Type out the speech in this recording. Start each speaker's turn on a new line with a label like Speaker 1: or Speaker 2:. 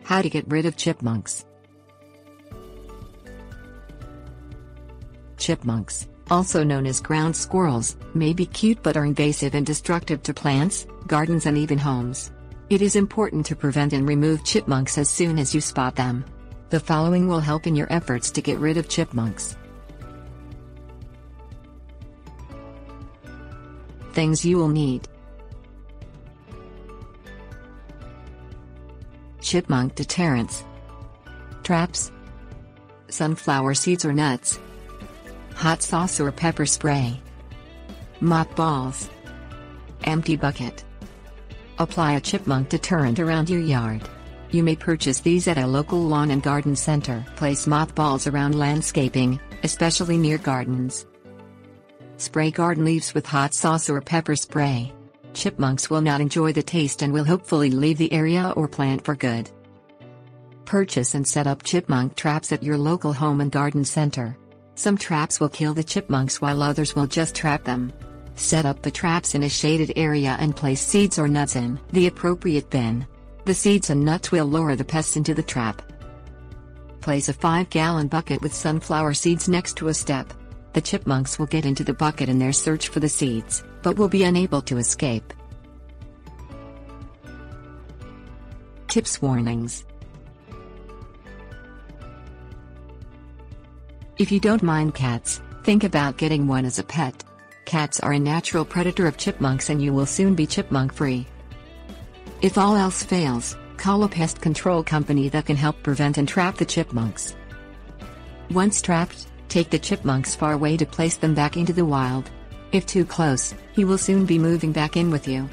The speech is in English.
Speaker 1: How to get rid of chipmunks. Chipmunks, also known as ground squirrels, may be cute but are invasive and destructive to plants, gardens and even homes. It is important to prevent and remove chipmunks as soon as you spot them. The following will help in your efforts to get rid of chipmunks. Things you will need: chipmunk deterrents, traps, sunflower seeds or nuts, hot sauce or pepper spray, mothballs, empty bucket. Apply a chipmunk deterrent around your yard. You may purchase these at a local lawn and garden center. Place mothballs around landscaping, especially near gardens. Spray garden leaves with hot sauce or pepper spray. Chipmunks will not enjoy the taste and will hopefully leave the area or plant for good. Purchase and set up chipmunk traps at your local home and garden center. Some traps will kill the chipmunks while others will just trap them. Set up the traps in a shaded area and place seeds or nuts in the appropriate bin. The seeds and nuts will lure the pests into the trap. Place a 5-gallon bucket with sunflower seeds next to a step. The chipmunks will get into the bucket in their search for the seeds, but will be unable to escape. Tips: warnings. If you don't mind cats, think about getting one as a pet. Cats are a natural predator of chipmunks and you will soon be chipmunk-free. If all else fails, call a pest control company that can help prevent and trap the chipmunks. Once trapped, take the chipmunks far away to place them back into the wild. If too close, he will soon be moving back in with you.